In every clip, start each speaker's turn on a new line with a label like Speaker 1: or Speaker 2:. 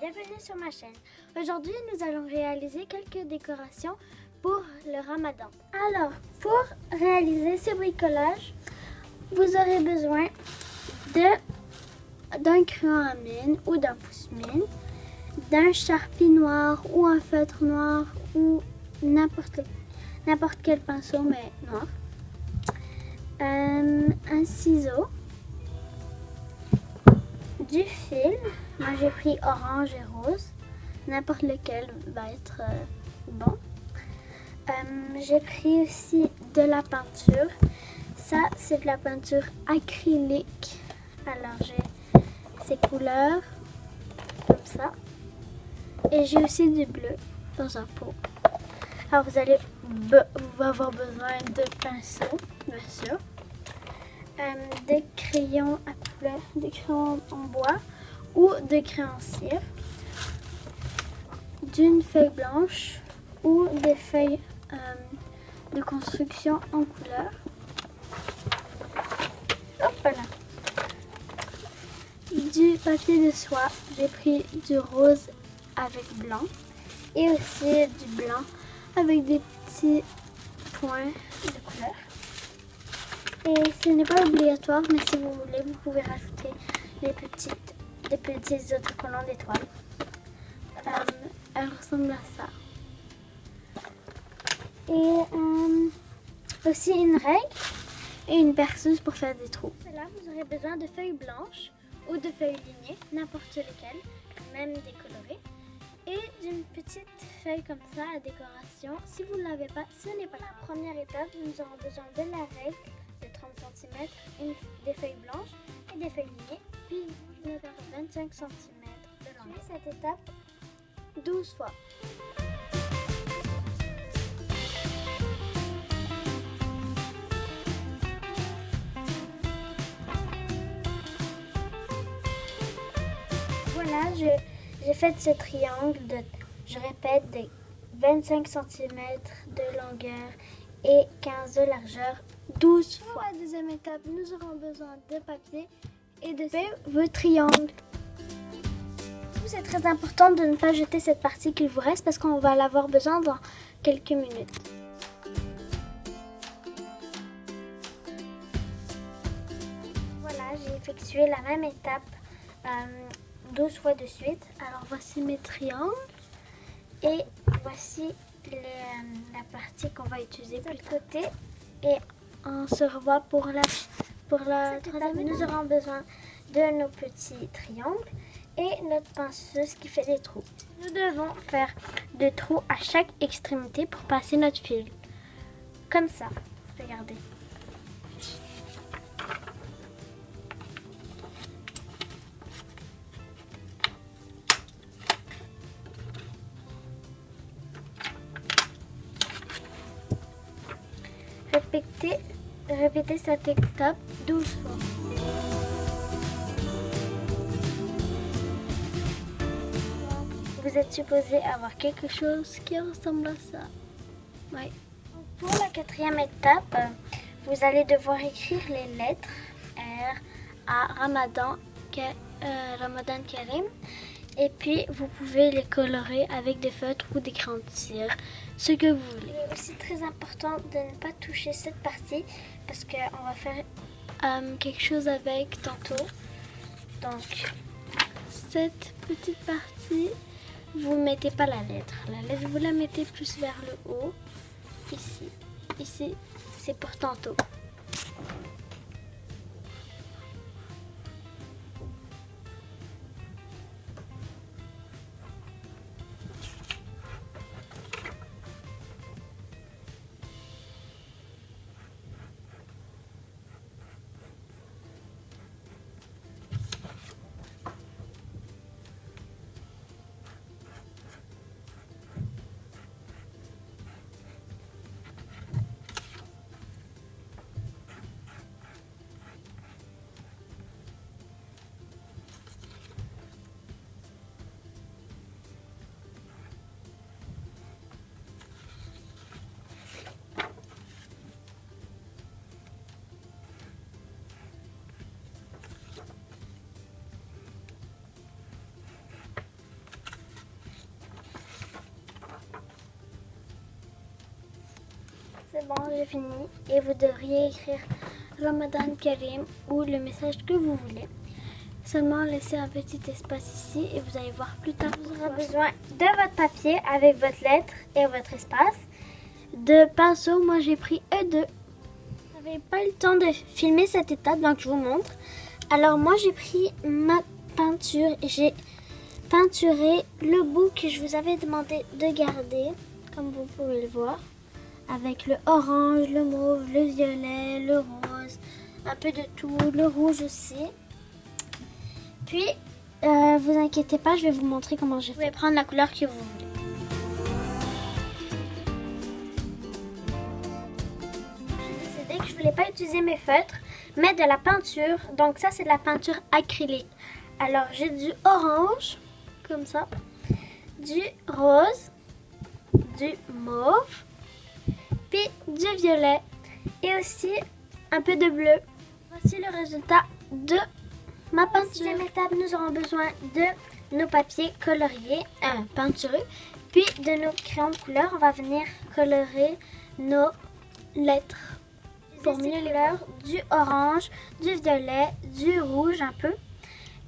Speaker 1: bienvenue sur ma chaîne. Aujourd'hui, nous allons réaliser quelques décorations pour le Ramadan. Alors, pour réaliser ce bricolage, vous aurez besoin d'un crayon à mine ou d'un pouce-mine, d'un charpie noir ou un feutre noir ou n'importe quel pinceau mais noir, un ciseau, du fil. Moi j'ai pris orange et rose, n'importe lequel va être bon. J'ai pris aussi de la peinture. Ça c'est de la peinture acrylique. Alors j'ai ces couleurs comme ça. Et j'ai aussi du bleu dans un pot. Alors vous allez avoir besoin de pinceaux, bien sûr. De crayons à couleur, de crayons en bois ou de crayons cire, d'une feuille blanche ou des feuilles de construction en couleur. Hop là. Du papier de soie, j'ai pris du rose avec blanc et aussi du blanc avec des petits points de couleur. Et ce n'est pas obligatoire, mais si vous voulez, vous pouvez rajouter des petits autocollants d'étoiles. Elle ressemble à ça. Et aussi une règle et une perceuse pour faire des trous. Là, vous aurez besoin de feuilles blanches ou de feuilles lignées, n'importe lesquelles, même décolorées. Et d'une petite feuille comme ça à décoration. Si vous ne l'avez pas, ce n'est pas la première étape. Nous aurons besoin de la règle de 30 cm, des feuilles blanches et des feuilles lignées, puis je vais faire 25 cm de longueur. Cette étape 12 fois. Voilà, j'ai fait ce triangle je répète, de 25 cm de longueur et 15 de largeur 12 fois. Pour la deuxième étape, nous aurons besoin de papier et de vos triangles. C'est très important de ne pas jeter cette partie qu'il vous reste parce qu'on va l'avoir besoin dans quelques minutes. Voilà, j'ai effectué la même étape 12 fois de suite. Alors voici mes triangles et voici la partie qu'on va utiliser pour le côté. Et on se revoit pour la troisième. Nous aurons besoin de nos petits triangles et notre pinceuse qui fait des trous. Nous devons faire des trous à chaque extrémité pour passer notre fil. Comme ça, regardez. Répétez cette étape 12 fois. Vous êtes supposé avoir quelque chose qui ressemble à ça. Oui. Pour la quatrième étape, vous allez devoir écrire les lettres R à Ramadan Karim. Et puis, vous pouvez les colorer avec des feutres ou des crayons de cire, ce que vous voulez. Il est aussi très important de ne pas toucher cette partie parce qu'on va faire quelque chose avec tantôt. Donc, cette petite partie, vous ne mettez pas la lettre. La lettre, vous la mettez plus vers le haut. Ici. Ici, c'est pour tantôt. bon, j'ai fini. Et vous devriez écrire Ramadan Karim ou le message que vous voulez. Seulement laissez un petit espace ici et vous allez voir plus tard. Vous aurez besoin de votre papier avec votre lettre et votre espace. De pinceaux, moi j'ai pris E2. Je n'avais pas eu le temps de filmer cette étape, donc je vous montre. Alors moi j'ai pris ma peinture et j'ai peinturé le bout que je vous avais demandé de garder, comme vous pouvez le voir, avec le orange, le mauve, le violet, le rose, un peu de tout, le rouge aussi. Puis, vous inquiétez pas, je vais vous montrer comment je fais. Vous pouvez prendre la couleur que vous voulez. J'ai décidé que je voulais pas utiliser mes feutres, mais de la peinture. Donc ça, c'est de la peinture acrylique. Alors, j'ai du orange, comme ça, du rose, du mauve, puis du violet et aussi un peu de bleu. Voici le résultat de ma peinture. Deuxième étape, nous aurons besoin de nos papiers coloriés, peinturés, puis de nos crayons de couleur. On va venir colorer nos lettres. Pour mieux les couleurs, du orange, du violet, du rouge un peu,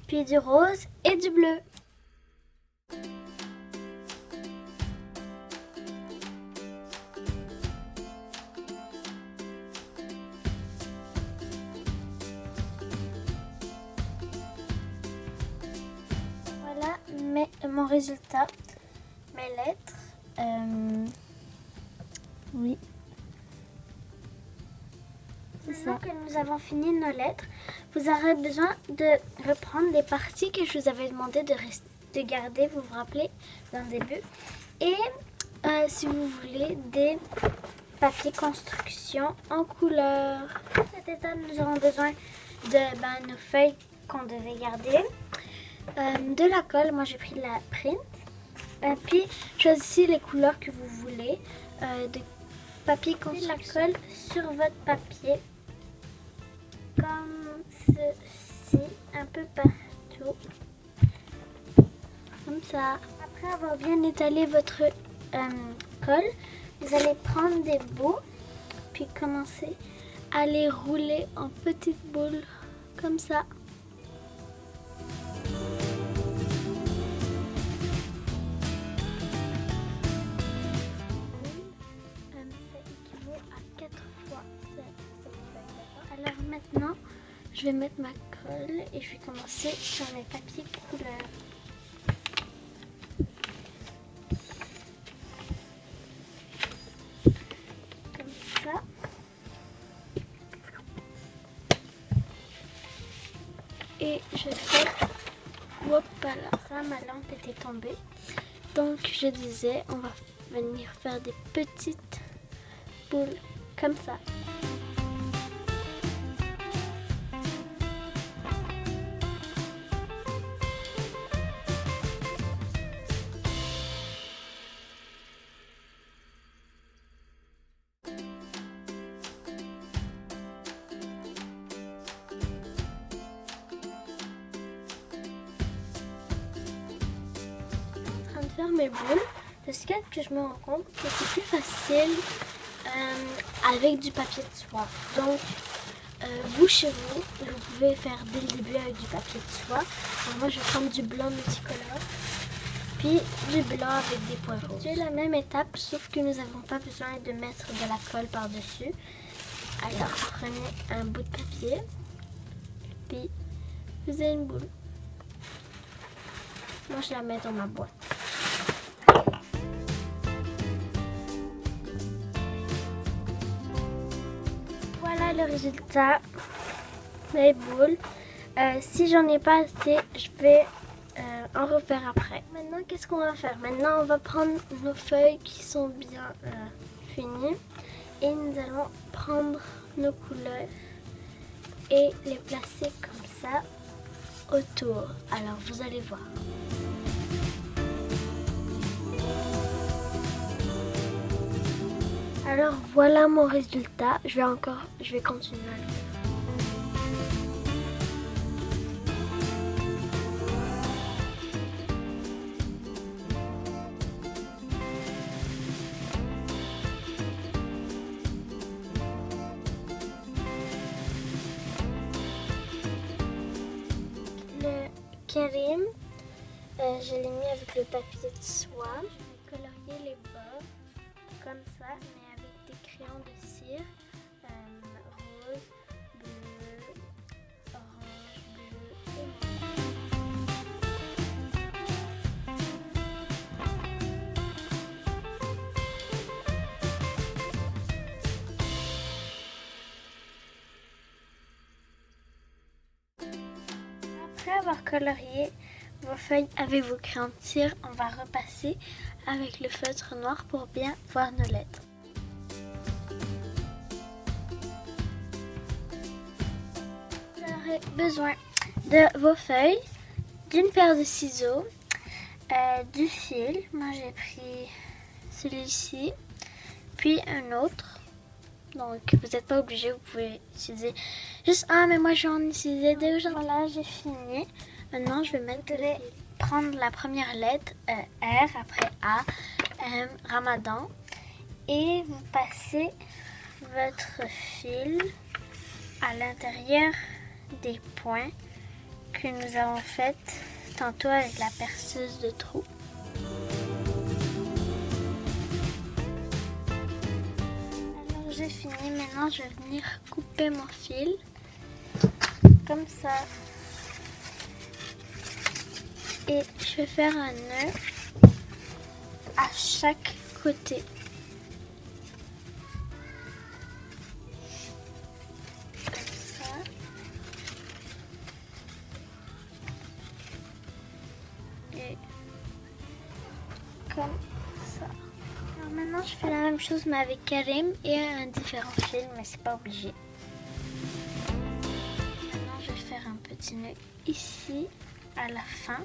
Speaker 1: puis du rose et du bleu. Voilà mon résultat, mes lettres. Oui. Maintenant que nous avons fini nos lettres, vous aurez besoin de reprendre les parties que je vous avais demandé de garder, vous vous rappelez, dans le début. Et si vous voulez, des papiers construction en couleur. Pour cette étape, nous aurons besoin de nos feuilles qu'on devait garder, de la colle, moi j'ai pris de la print, puis choisissez les couleurs que vous voulez, de papier construction, la colle sur votre papier, comme ceci, un peu partout, comme ça. Après avoir bien étalé votre colle, vous allez prendre des bouts, puis commencer à les rouler en petites boules, comme ça. Alors maintenant, je vais mettre ma colle et je vais commencer sur mes papiers couleurs. Comme ça. Et je fais... Hop là, ça, ma lampe était tombée. Donc je disais, on va venir faire des petites boules comme ça. Faire mes boules, parce que je me rends compte que c'est plus facile avec du papier de soie. Donc vous chez vous, vous pouvez faire dès le début avec du papier de soie. Alors moi je vais prendre du blanc multicolore, puis du blanc avec des poivrons. C'est la même étape, sauf que nous n'avons pas besoin de mettre de la colle par dessus. Alors prenez un bout de papier, puis vous avez une boule. Moi je la mets dans ma boîte. Voilà le résultat, les boules. Si j'en ai pas assez, je vais en refaire après. Maintenant, qu'est-ce qu'on va faire? Maintenant, on va prendre nos feuilles qui sont bien finies et nous allons prendre nos couleurs et les placer comme ça autour. Alors, vous allez voir. Alors voilà mon résultat, je vais continuer. Karim. Je l'ai mis avec le papier de soie. Je vais colorier les bords comme ça, mais avec des crayons de cire. Rose, bleu, orange, bleu et après avoir colorié vos feuilles avec vos crayons de cire, on va repasser avec le feutre noir pour bien voir nos lettres. Vous aurez besoin de vos feuilles, d'une paire de ciseaux, du fil. Moi j'ai pris celui-ci, puis un autre. Donc vous n'êtes pas obligé, vous pouvez utiliser juste un, mais moi j'en utilisais deux. Voilà, j'ai fini. Maintenant je vais prendre la première lettre, R, après A, M, Ramadan, et vous passez votre fil à l'intérieur des points que nous avons fait tantôt avec la perceuse de trous. Alors j'ai fini, maintenant je vais venir couper mon fil comme ça et je vais faire un nœud à chaque côté. Et comme ça. Alors maintenant je fais la même chose mais avec Karim et un différent fil, mais c'est pas obligé. Maintenant je vais faire un petit nœud ici à la fin.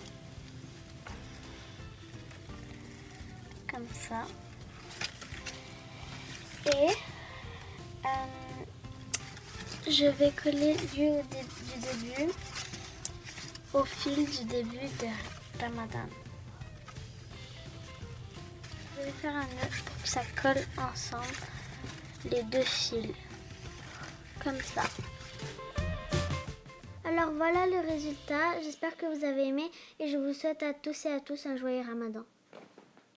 Speaker 1: Comme ça. Et je vais coller lui du début au fil du début de Ramadan. Je vais faire un nœud pour que ça colle ensemble les deux fils. Comme ça. Alors voilà le résultat. J'espère que vous avez aimé et je vous souhaite à tous et à tous un joyeux Ramadan.